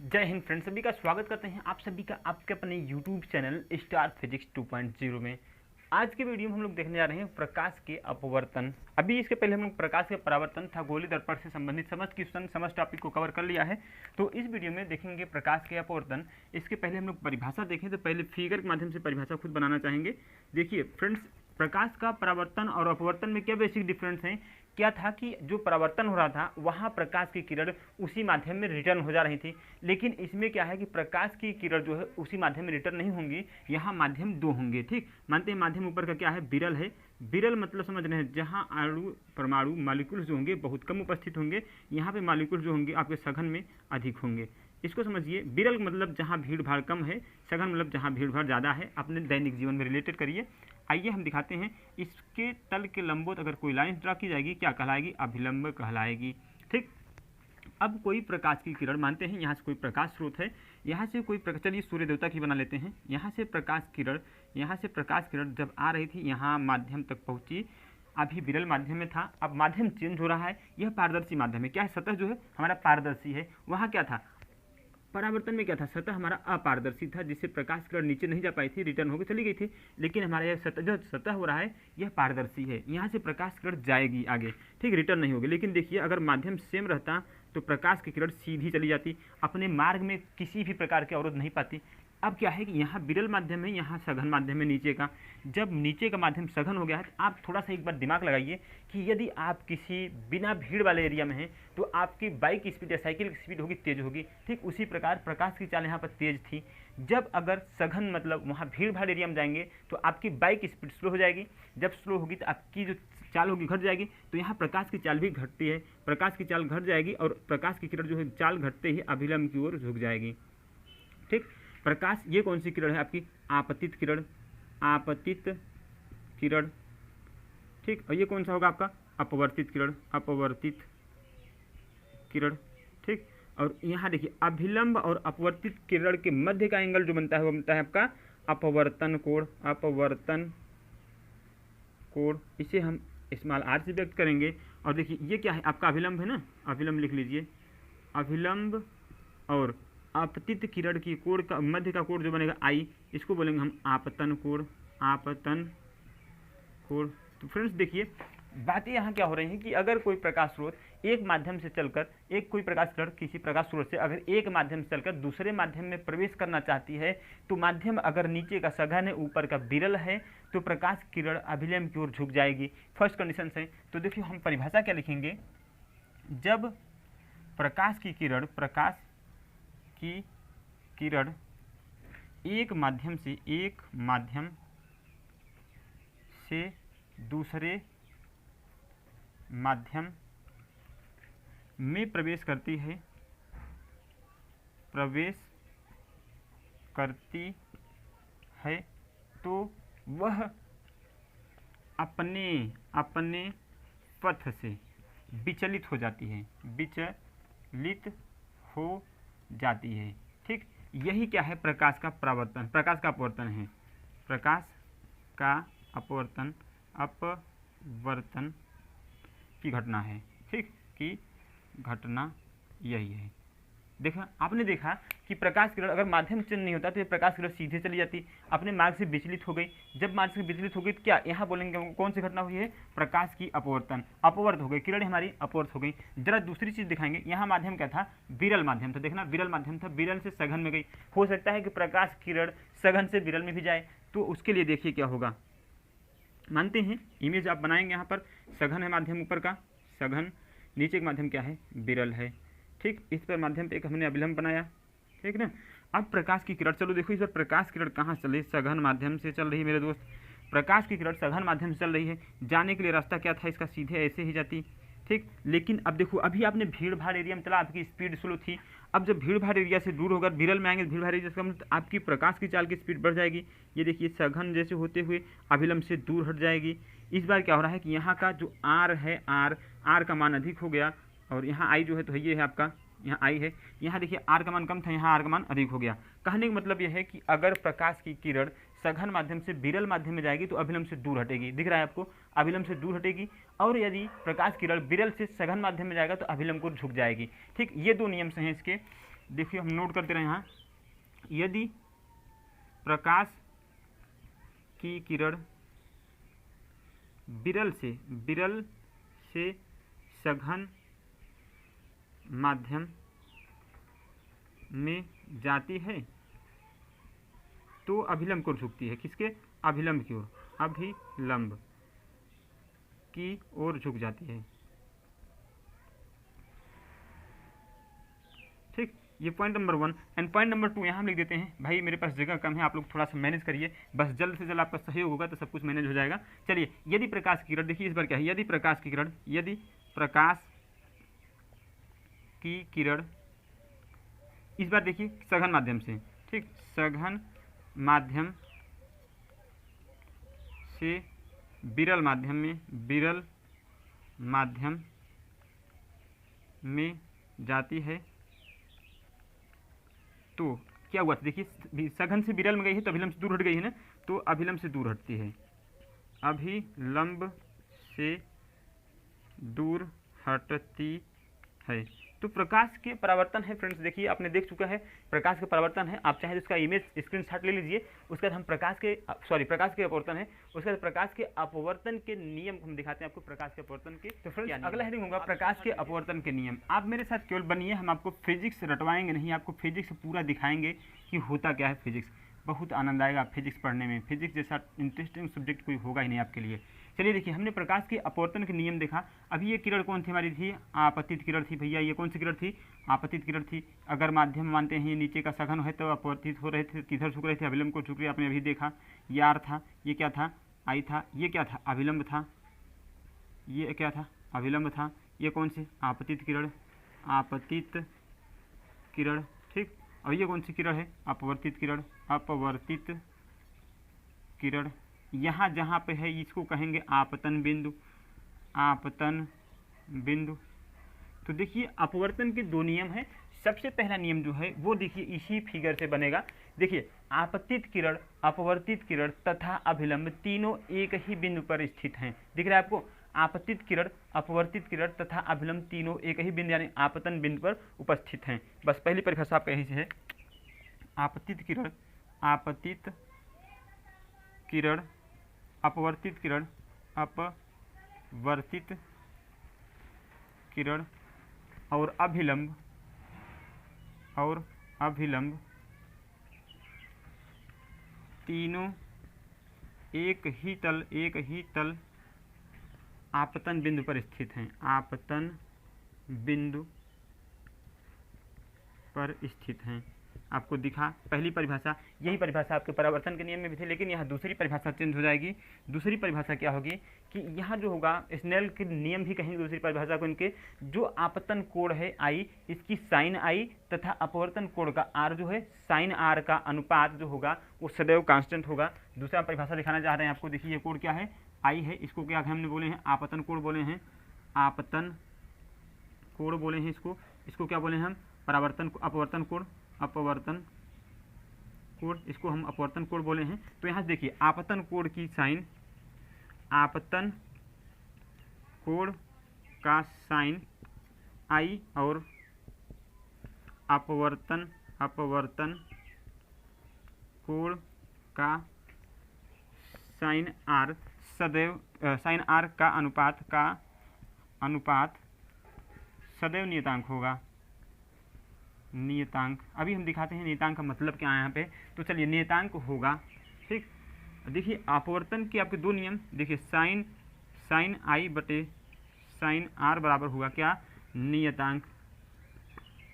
जय हिंद फ्रेंड्स, सभी का स्वागत करते हैं आप सभी का आपके अपने YouTube चैनल स्टार फिजिक्स 2.0 में। आज के वीडियो में हम लोग देखने जा रहे हैं प्रकाश के अपवर्तन। अभी इसके पहले हम लोग प्रकाश के परावर्तन खगोलीय दर्पण से संबंधित समझ टॉपिक को कवर कर लिया है। तो इस वीडियो में देखेंगे प्रकाश के अपवर्तन। इसके पहले हम लोग परिभाषा देखें तो पहले फिगर के माध्यम से परिभाषा खुद बनाना चाहेंगे। देखिए फ्रेंड्स, प्रकाश का परावर्तन और अपवर्तन में क्या बेसिक डिफरेंस है। क्या था कि जो परावर्तन हो रहा था वहाँ प्रकाश की किरण उसी माध्यम में रिटर्न हो जा रही थी, लेकिन इसमें क्या है कि प्रकाश की किरण जो है उसी माध्यम में रिटर्न नहीं होंगी, यहाँ माध्यम दो होंगे। ठीक, मानते हैं माध्यम ऊपर का क्या है, विरल है। विरल मतलब समझ रहे हैं जहाँ अणु परमाणु मॉलिक्यूल्स जो होंगे बहुत कम उपस्थित होंगे, यहाँ पे मॉलिक्यूल्स जो होंगे आपके सघन में अधिक होंगे। इसको समझिए, विरल मतलब जहाँ भीड़ भाड़ कम है, सघन मतलब जहाँ भीड़ भाड़ ज़्यादा है। अपने दैनिक जीवन में रिलेटेड करिए। आइए हम दिखाते हैं। इसके तल के लंबवत अगर कोई लाइन ड्रा की जाएगी क्या कहलाएगी, अभिलंब कहलाएगी। ठीक, अब कोई प्रकाश की किरण मानते हैं यहाँ से कोई प्रकाश स्रोत है, यहाँ से कोई चलिए सूर्य देवता की बना लेते हैं। यहाँ से प्रकाश किरण जब आ रही थी यहाँ माध्यम तक पहुँची। अभी विरल माध्यम में था, अब माध्यम चेंज हो रहा है। यह पारदर्शी माध्यम है। क्या है, सतह जो है हमारा पारदर्शी है। वहाँ क्या था, परावर्तन में क्या था, सतह हमारा अपारदर्शी था, जिससे प्रकाश किरण नीचे नहीं जा पाई थी, रिटर्न होकर चली गई थी। लेकिन हमारा यह सतह हो रहा है यह पारदर्शी है, यहाँ से प्रकाश किरण जाएगी आगे, ठीक, रिटर्न नहीं होगी। लेकिन देखिए अगर माध्यम सेम रहता तो प्रकाश की किरण सीधी चली जाती, अपने मार्ग में किसी भी प्रकार के अवरोध नहीं पाती। अब क्या है कि यहाँ विरल माध्यम है, यहाँ सघन माध्यम है नीचे का। जब नीचे का माध्यम सघन हो गया है तो आप थोड़ा सा एक बार दिमाग लगाइए कि यदि आप किसी बिना भीड़ वाले एरिया में हैं तो आपकी बाइक की स्पीड या साइकिल की स्पीड होगी, तेज होगी। ठीक उसी प्रकार प्रकाश की चाल यहाँ पर तेज थी। जब अगर सघन मतलब वहाँ भीड़ भाड़ एरिया में जाएंगे तो आपकी बाइक की स्पीड स्लो हो जाएगी। जब स्लो होगी तो आपकी जो चाल होगी घट जाएगी। तो यहाँ प्रकाश की चाल भी घटती है, प्रकाश की चाल घट जाएगी और प्रकाश की किरण जो है चाल घटते ही अभिलंब की ओर झुक जाएगी। ठीक, प्रकाश ये कौन सी किरण है आपकी, आपतित किरण, आपतित किरण। ठीक, और ये कौन सा होगा आपका, अपवर्तित किरण, अपवर्तित किरण। ठीक, और यहाँ देखिए अभिलंब और अपवर्तित किरण के मध्य का एंगल जो बनता है वो बनता है आपका अपवर्तन कोण, अपवर्तन कोण। इसे हम स्मॉल आर से व्यक्त करेंगे। और देखिए ये क्या है आपका अभिलंब है ना, अभिलंब लिख लीजिए। अभिलंब और आपतित किरण की कोण का मध्य का कोण जो बनेगा आई, इसको बोलेंगे हम आपतन कोण, आपतन कोण। तो फ्रेंड्स देखिए बातें यहाँ क्या हो रही हैं कि अगर कोई प्रकाश स्रोत एक माध्यम से चलकर कोई प्रकाश किरण किसी प्रकाश स्रोत से अगर एक माध्यम से चलकर दूसरे माध्यम में प्रवेश करना चाहती है तो माध्यम अगर नीचे का सघन है ऊपर का विरल है तो प्रकाश किरण अभिलंब की ओर झुक जाएगी। फर्स्ट कंडीशन है। तो देखिए हम परिभाषा क्या लिखेंगे, जब प्रकाश की किरण एक माध्यम से दूसरे माध्यम में प्रवेश करती है तो वह अपने पथ से विचलित हो जाती है। ठीक, यही क्या है प्रकाश का परावर्तन, प्रकाश का अपवर्तन है, प्रकाश का अपवर्तन की घटना है। ठीक, की घटना यही है। देखा आपने देखा कि प्रकाश किरण अगर माध्यम चेंज नहीं होता तो ये प्रकाश किरण सीधे चली जाती, अपने मार्ग से विचलित हो गई। जब मार्ग से विचलित हो गई तो क्या यहाँ बोलेंगे कौन सी घटना हुई है, प्रकाश की अपवर्तन, अपवर्त हो गई, किरण हमारी अपवर्त हो गई। जरा दूसरी चीज दिखाएंगे, यहाँ माध्यम क्या था, विरल माध्यम था। देखना विरल माध्यम था, विरल से सघन में गई। हो सकता है कि प्रकाश किरण सघन से विरल में भी जाए, तो उसके लिए देखिए क्या होगा। मानते हैं इमेज आप बनाएंगे, यहाँ पर सघन है माध्यम ऊपर का, सघन, नीचे का माध्यम क्या है, विरल है। ठीक, इस पर माध्यम पे एक हमने अभिलंब बनाया, ठीक ना। अब प्रकाश की किरण, चलो देखो इस पर प्रकाश किरण कहाँ चल रही है, सघन माध्यम से चल रही है मेरे दोस्त। प्रकाश की किरण सघन माध्यम से चल रही है, जाने के लिए रास्ता क्या था इसका, सीधे ऐसे ही जाती। ठीक, लेकिन अब देखो अभी आपने भीड़ भाड़ एरिया में चला, आपकी स्पीड स्लो थी। अब जब भीड़ भाड़ एरिया से दूर होकर विरल में आएंगे, भीड़ भाड़ एरिया से मतलब आपकी प्रकाश की चाल की स्पीड बढ़ जाएगी। ये देखिए सघन जैसे होते हुए अभिलंब से दूर हट जाएगी। इस बार क्या हो रहा है कि यहाँ का जो आर है, आर का मान अधिक हो गया और यहाँ आई जो है तो ये है आपका, यहाँ आई है। यहाँ देखिए आर का मान कम था, यहाँ आर का मान अधिक हो गया। कहने का मतलब यह है कि अगर प्रकाश की किरण सघन माध्यम से विरल माध्यम में जाएगी तो अभिलंब से दूर हटेगी, दिख रहा है आपको, अभिलंब से दूर हटेगी। और यदि प्रकाश किरण विरल से सघन माध्यम में जाएगा तो अभिलंब को झुक जाएगी। ठीक, ये दो नियम से हैं इसके। देखिए हम नोट करते रहे यहाँ, यदि प्रकाश की किरण विरल से सघन माध्यम में जाती है तो अभिलंब की ओर झुकती है। किसके? अभिलंब की ओर, अभिलंब की ओर झुक जाती है। ठीक, ये point number 1। And point number 2 यहाँ हम लिख देते हैं, भाई मेरे पास जगह कम है, आप लोग थोड़ा सा मैनेज करिए, बस जल्द से जल्द आपका सहयोग होगा तो सब कुछ मैनेज हो जाएगा। चलिए, यदि प्रकाश की किरण, देखिए इस बार क्या है, यदि प्रकाश की किरण इस बार देखिए सघन माध्यम से, ठीक, सघन माध्यम से विरल माध्यम में जाती है तो क्या हुआ? देखिए सघन से विरल में गई है तो अभिलंब से दूर हट गई है ना, तो अभिलंब से दूर हटती है, अभिलंब से दूर हटती है। तो प्रकाश के परावर्तन है फ्रेंड्स, देखिए आपने देख चुका है प्रकाश के परावर्तन है। आप चाहे तो इसका इमेज स्क्रीनशॉट ले लीजिए। उसके बाद हम प्रकाश के अपवर्तन है, उसके बाद प्रकाश के अपवर्तन के नियम हम दिखाते हैं आपको, प्रकाश के अपवर्तन के। तो फ्रेंड्स अगला हेडिंग होगा प्रकाश के अपवर्तन के नियम। आप मेरे साथ केवल बनिए, हम आपको फिजिक्स रटवाएंगे नहीं, आपको फिजिक्स पूरा दिखाएंगे कि होता क्या है फिजिक्स। बहुत आनंद आएगा फिजिक्स पढ़ने में, फिजिक्स जैसा इंटरेस्टिंग सब्जेक्ट कोई होगा ही नहीं आपके लिए। चलिए देखिए, हमने प्रकाश के अपवर्तन के नियम देखा। अभी ये किरण कौन थी हमारी? थी आपतित किरण थी भैया। ये कौन सी किरण थी? आपतित किरण थी। अगर माध्यम मानते हैं ये नीचे का सघन है तो अपवर्तित हो रहे थे, किधर झुक रहे थे? अभिलंब को झुक रहे। आपने अभी देखा ये आर था, ये क्या था? आई था। ये क्या था? अभिलंब था। ये क्या था? अभिलंब था। ये कौन सी? आपतित किरण, आपतित किरण, ठीक। और ये कौन सी किरण है? अपवर्तित किरण, अपवर्तित किरण। यहाँ जहाँ पे है इसको कहेंगे आपतन बिंदु, आपतन बिंदु। तो देखिए अपवर्तन के दो नियम हैं। सबसे पहला नियम जो है वो देखिए इसी फिगर से बनेगा। देखिए आपतित किरण, अपवर्तित किरण तथा अभिलंब तीनों एक ही बिंदु पर स्थित हैं। दिख रहा है आपको? आपतित किरण, अपवर्तित किरण तथा अभिलंब तीनों एक ही बिंदु यानी आपतन बिंदु पर उपस्थित हैं। बस पहली परिभाषा आपका यही से है। आपतित किरण, आपतित किरण, अपवर्तित किरण, अपवर्तित किरण और अभिलंब तीनों एक ही तल आपतन बिंदु पर स्थित हैं, आपतन बिंदु पर स्थित हैं। आपको दिखा पहली परिभाषा, यही परिभाषा आपके परावर्तन के नियम में भी थी, लेकिन यहाँ दूसरी परिभाषा चेंज हो जाएगी। दूसरी परिभाषा क्या होगी कि यहाँ जो होगा स्नेल के नियम भी कहेंगे दूसरी परिभाषा को, इनके जो आपतन कोण है आई, इसकी साइन आई तथा अपवर्तन कोण का आर जो है साइन आर का अनुपात जो होगा वो सदैव कांस्टेंट होगा। दूसरा परिभाषा दिखाना चाह रहे हैं आपको। देखिए ये कोण क्या है? आई है। इसको क्या हमने बोले हैं? आपतन कोण बोले हैं, आपतन कोण बोले हैं इसको। इसको क्या बोले हैं हम? परावर्तन, अपवर्तन कोण, अपवर्तन कोण, इसको हम अपवर्तन कोण बोले हैं। तो यहाँ देखिए आपतन कोण की साइन, आपतन कोण का साइन आई और अपवर्तन कोण का साइन आर सदैव, साइन आर का अनुपात सदैव नियतांक होगा। नियतांक अभी हम दिखाते हैं नियतांक का मतलब क्या है यहाँ पे। तो चलिए नियतांक होगा, ठीक। देखिए अपवर्तन के आपके दो नियम, देखिए साइन आई बटे साइन आर बराबर होगा क्या? नियतांक।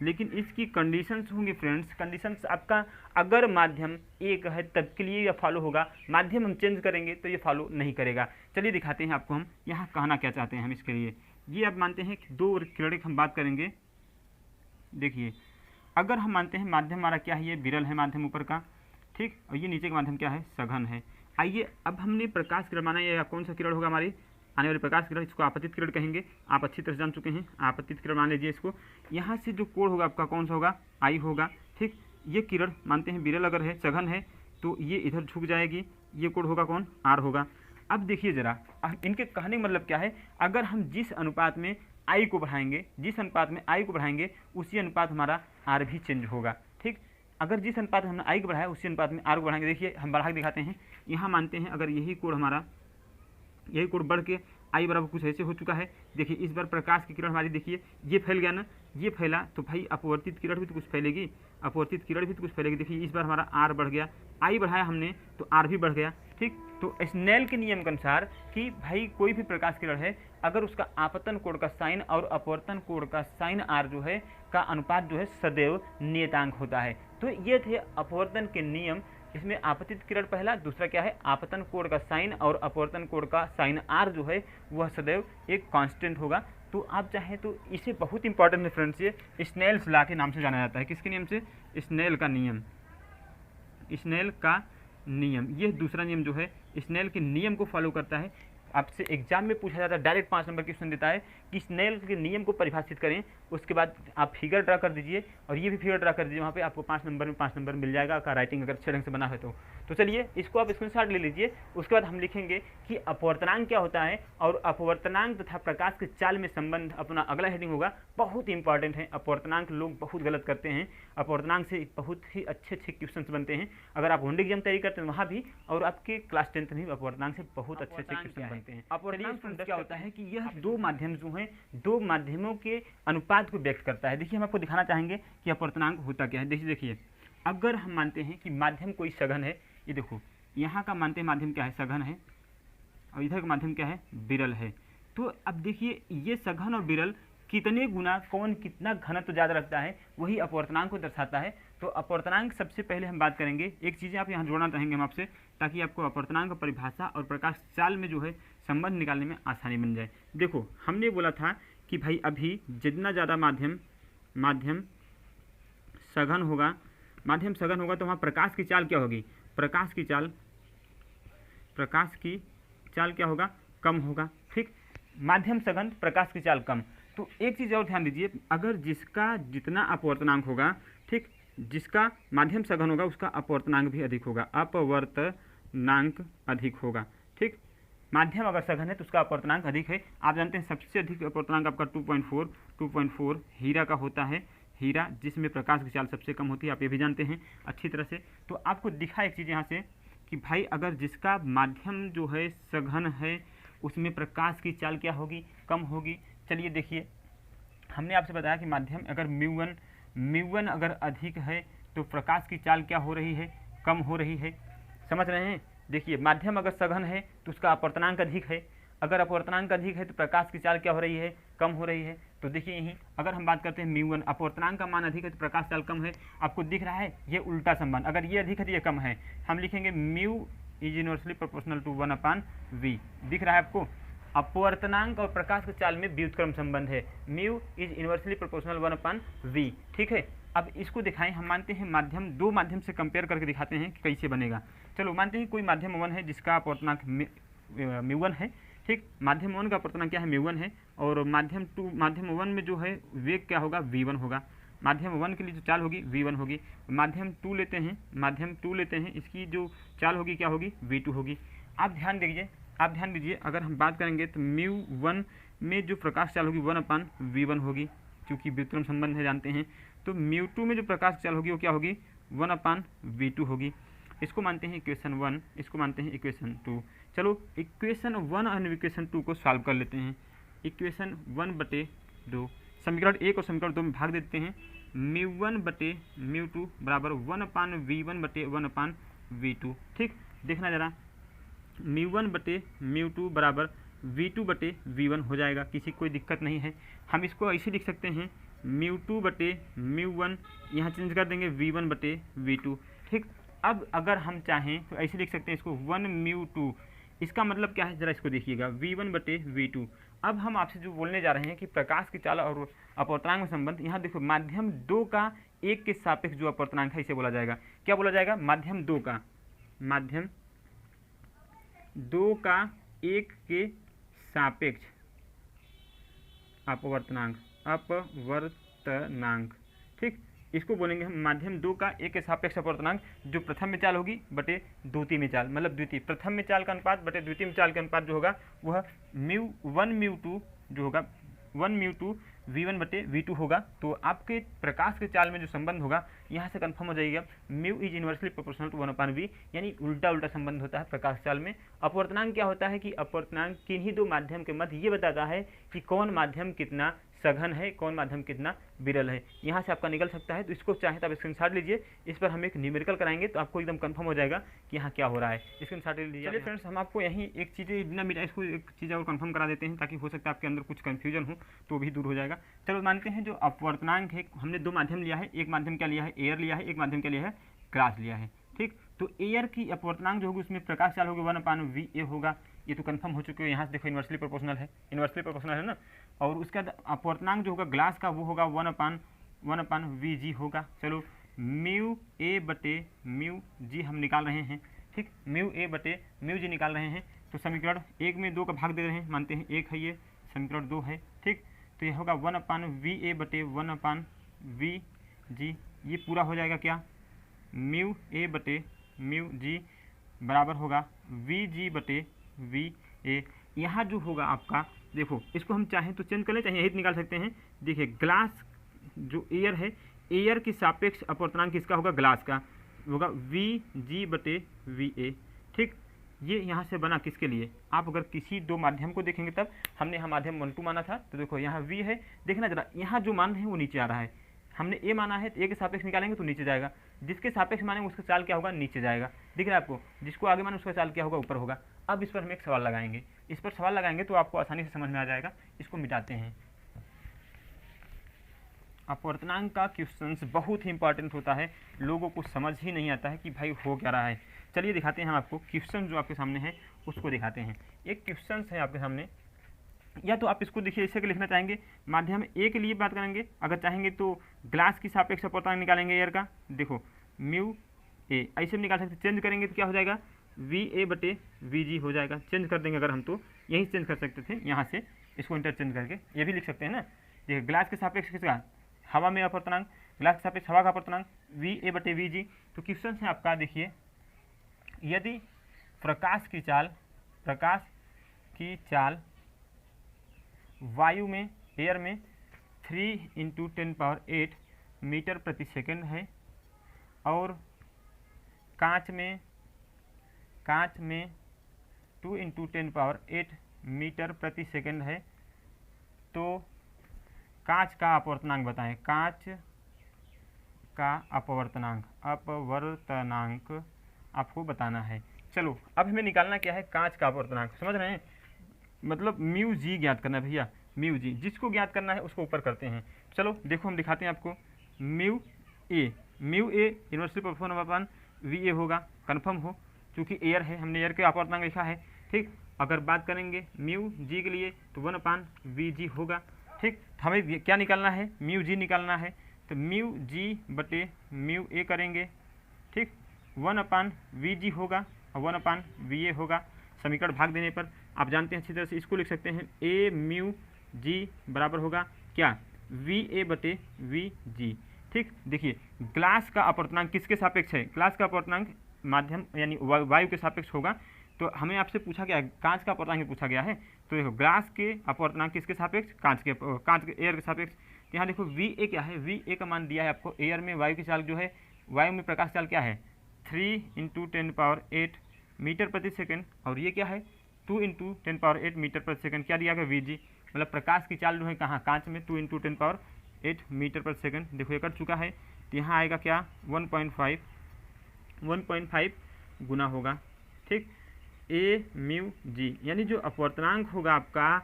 लेकिन इसकी कंडीशंस होंगी फ्रेंड्स। कंडीशंस आपका अगर माध्यम एक है तब के लिए यह फॉलो होगा, माध्यम हम चेंज करेंगे तो ये फॉलो नहीं करेगा। चलिए दिखाते हैं आपको हम यहाँ कहना क्या चाहते हैं हम इसके लिए। ये अब मानते हैं कि दो किरणें हम बात करेंगे। देखिए अगर हम मानते हैं माध्यम हमारा क्या है? ये विरल है माध्यम ऊपर का, ठीक। और ये नीचे का माध्यम क्या है? सघन है। आइए अब हमने प्रकाश किरण माना, ये कौन सा किरण होगा हमारी आने वाली प्रकाश किरण? इसको आपतित किरण कहेंगे। आप अच्छी तरह जान चुके हैं, आपतित किरण मान लीजिए इसको। यहाँ से जो कोण होगा आपका कौन सा होगा? आई होगा, ठीक। ये किरण मानते हैं विरल अगर है, सघन है, तो ये इधर झुक जाएगी। ये कोण होगा कौन? आर होगा। अब देखिए जरा इनके कहने का मतलब क्या है? अगर हम जिस अनुपात में आई को बढ़ाएंगे, जिस अनुपात में आई को बढ़ाएंगे उसी अनुपात हमारा आर भी चेंज होगा। ठीक, अगर जिस अनुपात में हमने आई को बढ़ाया उसी अनुपात में आर को बढ़ाएंगे। देखिए हम बढ़ा के दिखाते हैं। यहाँ मानते हैं अगर यही कोण हमारा, यही कोण बढ़ के आई बराबर कुछ ऐसे हो चुका है। देखिए इस बार प्रकाश की किरण हमारी, देखिए ये फैल गया ना, ये फैला तो भाई अपवर्तित किरण भी तो कुछ फैलेगी, अपवर्तित किरण भी तो कुछ फैलेगी। देखिए इस बार हमारा आर बढ़ गया, आई बढ़ाया हमने तो आर भी बढ़ गया। ठीक, तो स्नेल के नियम के अनुसार कि भाई कोई भी प्रकाश किरण है, अगर उसका आपतन कोण का साइन और अपवर्तन कोण का साइन आर जो है का अनुपात जो है सदैव नियतांक होता है। तो ये थे अपवर्तन के नियम। इसमें आपतित किरण पहला, दूसरा क्या है, आपतन कोण का साइन और अपवर्तन कोण का साइन आर जो है वह सदैव एक कांस्टेंट होगा। तो आप चाहें तो इसे बहुत इंपॉर्टेंट है फ्रेंड्स, ये स्नेल्स लॉ के नाम से जाना जाता है। किसके नियम से? स्नेल का नियम, स्नेल का नियम। यह दूसरा नियम जो है स्नेल के नियम को फॉलो करता है। आपसे एग्जाम में पूछा जाता है, डायरेक्ट 5 नंबर क्वेश्चन देता है कि स्नेल के नियम को परिभाषित करें, उसके बाद आप फिगर ड्रा कर दीजिए और ये भी फिगर ड्रा कर दीजिए। वहाँ पे आपको 5 नंबर में 5 नंबर मिल जाएगा का राइटिंग अगर अच्छे ढंग से बना है तो चलिए इसको आप स्क्रीनशॉट ले लीजिए। उसके बाद हम लिखेंगे कि अपवर्तनांक क्या होता है और अपवर्तनांक तथा प्रकाश के चाल में संबंध अपना अगला हेडिंग होगा। बहुत ही इंपॉर्टेंट है अपवर्तनांक, लोग बहुत गलत करते हैं। अपवर्तनांक से बहुत ही अच्छे क्वेश्चन बनते हैं। अगर आप वन एग्जाम तैयारी करते हैं वहाँ भी, और आपके क्लास 10th में अपवर्तनांक से बहुत अच्छे क्वेश्चन बनते हैं। अपवर्तनांक क्या होता है कि यह दो माध्यम जो हैं, दो माध्यमों के अनुपात को व्यक्त करता है। देखिए हम आपको दिखाना चाहेंगे कि अपवर्तनांक होता क्या है। देखिए अगर हम मानते हैं कि माध्यम कोई सघन है, ये देखो यहाँ का मानते हैं माध्यम क्या है, सघन है, और इधर का माध्यम क्या है, विरल है। तो अब देखिए ये सघन और विरल कितने गुना कौन कितना घनत्व ज़्यादा रखता है, वही अपवर्तनांक को दर्शाता है। तो अपवर्तनांक सबसे पहले हम बात करेंगे, एक चीज़ें आप यहाँ जोड़ना चाहेंगे हम आपसे, ताकि आपको अपवर्तनांक की परिभाषा और प्रकाश चाल में जो है संबंध निकालने में आसानी बन जाए। देखो हमने बोला था कि भाई अभी जितना ज़्यादा माध्यम सघन होगा, तो वहाँ प्रकाश की चाल क्या होगी, प्रकाश की चाल क्या होगा, कम होगा। ठीक, माध्यम सघन, प्रकाश की चाल कम। तो एक चीज़ और ध्यान दीजिए, अगर जिसका जितना अपवर्तनांक होगा, ठीक, जिसका माध्यम सघन होगा उसका अपवर्तनांक भी अधिक होगा, अपवर्तनांक अधिक होगा। ठीक, माध्यम अगर सघन है तो उसका अपवर्तनांक अधिक है। आप जानते हैं सबसे अधिक अपवर्तनांक आपका 2.4 हीरा का होता है, हीरा जिसमें प्रकाश की चाल सबसे कम होती है, आप ये भी जानते हैं अच्छी तरह से। तो आपको दिखा एक चीज़ यहाँ से कि भाई अगर जिसका माध्यम जो है सघन है उसमें प्रकाश की चाल क्या होगी, कम होगी। चलिए देखिए हमने आपसे बताया कि माध्यम अगर म्यू1 अगर अधिक है तो प्रकाश की चाल क्या हो रही है, कम हो रही है। समझ रहे हैं? देखिए माध्यम अगर सघन है तो उसका अपवर्तनांक अधिक है, अगर अपवर्तनांक अधिक है तो प्रकाश की चाल क्या हो रही है, कम हो रही है। तो देखिए यहीं अगर हम बात करते हैं म्यू1, अपवर्तनांक का मान अधिक है तो प्रकाश चाल कम है। आपको दिख रहा है ये उल्टा संबंध, अगर ये अधिक है तो ये कम है। हम लिखेंगे mu is inversely proportional to 1/v। दिख रहा है आपको? अपवर्तनांक और प्रकाश की चाल में व्युत्क्रम संबंध है, mu is inversely proportional 1/v। ठीक है, अब इसको दिखाएं। हम मानते हैं माध्यम, दो माध्यम से कंपेयर करके दिखाते हैं कि कैसे बनेगा। चलो मानते हैं कोई माध्यम 1 है जिसका अपवर्तनांक म्यू1 है। ठीक, माध्यम 1 का अपवर्तनांक क्या है, म्यू1 है, और माध्यम 1 में जो है वेग क्या होगा, v1 होगा। माध्यम 1 के लिए जो चाल होगी v1 होगी। माध्यम 2 लेते हैं, इसकी जो चाल होगी क्या होगी, v2 होगी। आप ध्यान दीजिए अगर हम बात करेंगे तो म्यू1 में जो प्रकाश चाल होगी 1/v1 होगी, क्योंकि व्युत्क्रम संबंध है जानते हैं। तो म्यू2 में जो प्रकाश चाल होगी वो क्या होगी, 1/v2 होगी। इसको मानते हैं इक्वेशन 1, इसको मानते हैं इक्वेशन 2। चलो इक्वेशन 1 और इक्वेशन 2 को सॉल्व कर लेते हैं। इक्वेशन 1/2, समीकरण 1 और समीकरण 2 में भाग देते हैं। म्यू1/म्यू2 बराबर 1/v1/1/v2। ठीक, देखना जरा, म्यू1/म्यू2 बराबर v2/v1 हो जाएगा, किसी कोई दिक्कत नहीं है। हम इसको ऐसे लिख सकते हैं, म्यू2/म्यू1 यहाँ चेंज कर देंगे v1/v2। ठीक, अब अगर हम चाहें तो ऐसे लिख सकते हैं इसको 1μ2। इसका मतलब क्या है, जरा इसको देखिएगा, v1/v2। अब हम आपसे जो बोलने जा रहे हैं कि प्रकाश की चाल और अपवर्तनांक में संबंध, यहाँ देखो माध्यम 2 का 1 के सापेक्ष जो अपवर्तनांक है इसे बोला जाएगा, क्या बोला जाएगा, माध्यम 2 का 1 के सापेक्ष अपवर्तनांक। ठीक, इसको बोलेंगे हम माध्यम 2 का 1 के सापेक्ष अपवर्तनांक, जो प्रथम में चाल होगी बटे द्वितीय में चाल, मतलब द्वितीय प्रथम में चाल का अनुपात बटे द्वितीय में चाल का अनुपात जो होगा वह म्यू1 म्यू2 जो होगा 1μ2v1/v2 होगा। तो आपके प्रकाश के चाल में जो संबंध होगा यहाँ से कंफर्म हो जाएगा, mu is inversely proportional to 1/v, यानी उल्टा उल्टा संबंध होता है प्रकाश चाल में। अपवर्तनांक क्या होता है कि अपवर्तनांक किन्हीं दो माध्यम के मध्य ये बताता है कि कौन माध्यम कितना सघन है, कौन माध्यम कितना विरल है। यहाँ से आपका निकल सकता है, तो इसको चाहे तो आप स्क्रीनशॉट लीजिए। इस पर हम एक न्यूमेरिकल कराएंगे तो आपको एकदम कंफर्म हो जाएगा कि यहाँ क्या हो रहा है। स्क्रीनशॉट ले लीजिए। चलिए फ्रेंड्स, हम आपको यहीं एक चीज़ बिना मिटा इसको एक चीज़ और कंफर्म करा देते हैं, ताकि हो सकता है आपके अंदर कुछ कन्फ्यूजन हो तो भी दूर हो जाएगा। चलो मानते हैं जो अपवर्तनांक है, हमने दो माध्यम लिया है, एक माध्यम क्या लिया है, एयर लिया है, एक माध्यम क्या लिया है, ग्लास लिया है। ठीक, तो एयर की अपवर्तनांक जो होगी उसमें प्रकाश चाल होगी 1/VA होगा। ये तो कंफर्म हो चुके हो, यहाँ से देखो इन्वर्सली प्रोपोर्शनल है, इन्वर्सली प्रोपोर्शनल है ना। और उसका अपवर्तनांक जो होगा ग्लास का वो होगा 1/VG होगा। चलो μA/μG हम निकाल रहे हैं। ठीक, μA/μG निकाल रहे हैं। तो समीकरण 1 में 2 का भाग दे रहे हैं, मानते हैं 1 है ये, समीकरण 2 है। ठीक, तो यह होगा 1/VA/1/VG। ये पूरा हो जाएगा क्या, μA/μG बराबर होगा VG/VA। यहाँ जो होगा आपका, देखो इसको हम चाहें तो चेंज कर लें, चाहे यही निकाल सकते हैं। देखिए ग्लास जो एयर है, एयर की सापेक्ष अपवर्तनांक किसका होगा, ग्लास का होगा VG/VA। ठीक, ये यहाँ से बना किसके लिए, आप अगर किसी दो माध्यम को देखेंगे तब हमने यहाँ माध्यम 1 2 माना था, तो देखो यहाँ V है, देखना जरा यहाँ जो मान है वो नीचे आ रहा है। हमने ए माना है तो ए के सापेक्ष निकालेंगे तो नीचे जाएगा, जिसके सापेक्ष मानेंगे उसका चाल क्या होगा, नीचे जाएगा। दिख रहा है आपको, जिसको आगे माने उसका चाल क्या होगा, ऊपर होगा। अब इस पर हम एक सवाल लगाएंगे, इस पर सवाल लगाएंगे तो आपको आसानी से समझ में आ जाएगा। इसको मिटाते हैं। अपवर्तनांक का क्वेश्चंस बहुत ही इंपॉर्टेंट होता है, लोगों को समझ ही नहीं आता है कि भाई हो क्या रहा है। चलिए दिखाते हैं हम आपको, क्वेश्चन जो आपके सामने है उसको दिखाते हैं। एक क्वेश्चन है आपके सामने, या तो आप इसको देखिए ऐसे के लिखना चाहेंगे, माध्यम ए के लिए बात करेंगे, अगर चाहेंगे तो ग्लास की सापेक्ष अपवर्तनांक निकालेंगे एयर का। देखो म्यू ए ऐसे भी निकाल सकते, चेंज करेंगे तो क्या हो जाएगा, VA/VG हो जाएगा। चेंज कर देंगे अगर हम तो यही चेंज कर सकते थे, यहाँ से इसको इंटरचेंज करके ये भी लिख सकते हैं ना। देखिए ग्लास के सापेक्ष किसका, हवा में अपवर्तनांक, ग्लास के सापेक्ष हवा का अपवर्तनांक VA/VG। तो क्वेश्चन है आपका, देखिए यदि प्रकाश की चाल वायु में, एयर में 3 × 10⁸ मीटर प्रति सेकंड है और कांच में 2 × 10⁸ मीटर प्रति सेकंड है, तो कांच का अपवर्तनांक बताएं। कांच का अपवर्तनांक आपको बताना है। चलो अब हमें निकालना क्या है, कांच का अपवर्तनांक, समझ रहे हैं, मतलब μG ज्ञात करना है भैया, μG जिसको ज्ञात करना है उसको ऊपर करते हैं। चलो देखो हम दिखाते हैं आपको, μA इनवर्सली प्रोपोर्शनल VA होगा, कन्फर्म हो, क्योंकि एयर है, हमने एयर के अपवर्तनांक लिखा है। ठीक, अगर बात करेंगे μG के लिए तो 1/VG होगा। ठीक, हमें क्या निकालना है, μG निकालना है, तो μG/μA करेंगे। ठीक, 1/VG होगा और 1/VA होगा। समीकरण भाग देने पर आप जानते हैं अच्छी तरह से, इसको लिख सकते हैं AμG बराबर होगा क्या, VA/VG। ठीक, देखिए ग्लास का अपवर्तनांक किसके सापेक्ष है, ग्लास का अपवर्तनांक माध्यम यानी वायु के सापेक्ष होगा। तो हमें आपसे पूछा गया है, कांच का अपवर्तनांक पूछा गया है, तो देखो ग्लास के अपवर्तनांक किसके सापेक्ष, कांच के एयर के सापेक्ष। तो यहाँ देखो VA क्या है, VA का मान दिया है आपको, एयर में वायु की चाल जो है, वायु में प्रकाश चाल क्या है 3 × 10⁸ मीटर प्रति सेकंड, और ये क्या है 2 × 10⁸ मीटर प्रति सेकंड। क्या दिया गया, VG, मतलब प्रकाश की चाल जो है कहाँ, कांच में 2 × 10⁸ मीटर प्रति सेकंड। देखो ये कर चुका है, तो यहाँ आएगा क्या 1.5 गुना होगा। ठीक, AμG यानी जो अपवर्तनांक होगा आपका,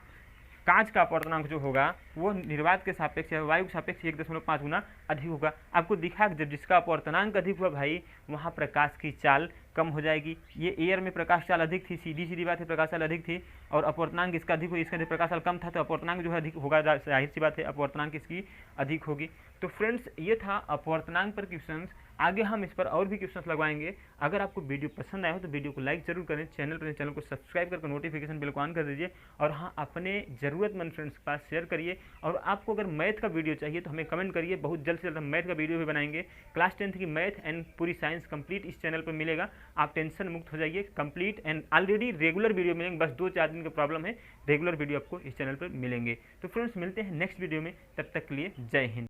कांच का अपवर्तनांक जो होगा वो निर्वात के सापेक्ष या वायु के सापेक्ष 1.5 गुना अधिक होगा। आपको दिखा जब जिसका अपवर्तनांक अधिक हुआ भाई वहाँ प्रकाश की चाल कम हो जाएगी। ये एयर में प्रकाश चाल अधिक थी, सीधी बात है, प्रकाश चाल अधिक थी, और अपवर्तनांक इसका अधिक हुई, इसका अधिक प्रकाश चाल कम था, तो अपवर्तनांक जो है अधिक होगा, जाहिर सी बात है अपवर्तनांक इसकी अधिक होगी। तो फ्रेंड्स ये था अपवर्तनांक पर क्वेश्चंस। आगे हम इस पर और भी क्वेश्चंस लगवाएंगे। अगर आपको वीडियो पसंद आया हो तो वीडियो को लाइक जरूर करें, चैनल को सब्सक्राइब करके नोटिफिकेशन बेल को ऑन कर दीजिए, और हाँ अपने ज़रूरतमंद फ्रेंड्स के पास शेयर करिए। और आपको अगर मैथ का वीडियो चाहिए तो हमें कमेंट करिए, बहुत जल्द से जल्द हम मैथ का वीडियो भी बनाएंगे। क्लास 10th की मैथ एंड पूरी साइंस कंप्लीट इस चैनल पर मिलेगा। आप टेंशन मुक्त हो जाइए। Complete and already regular video मिलेंगे, बस 2-4 दिन की प्रॉब्लम है, रेगुलर वीडियो आपको इस चैनल पर मिलेंगे। तो फ्रेंड्स मिलते हैं नेक्स्ट वीडियो में, तब तक के लिए जय हिंद।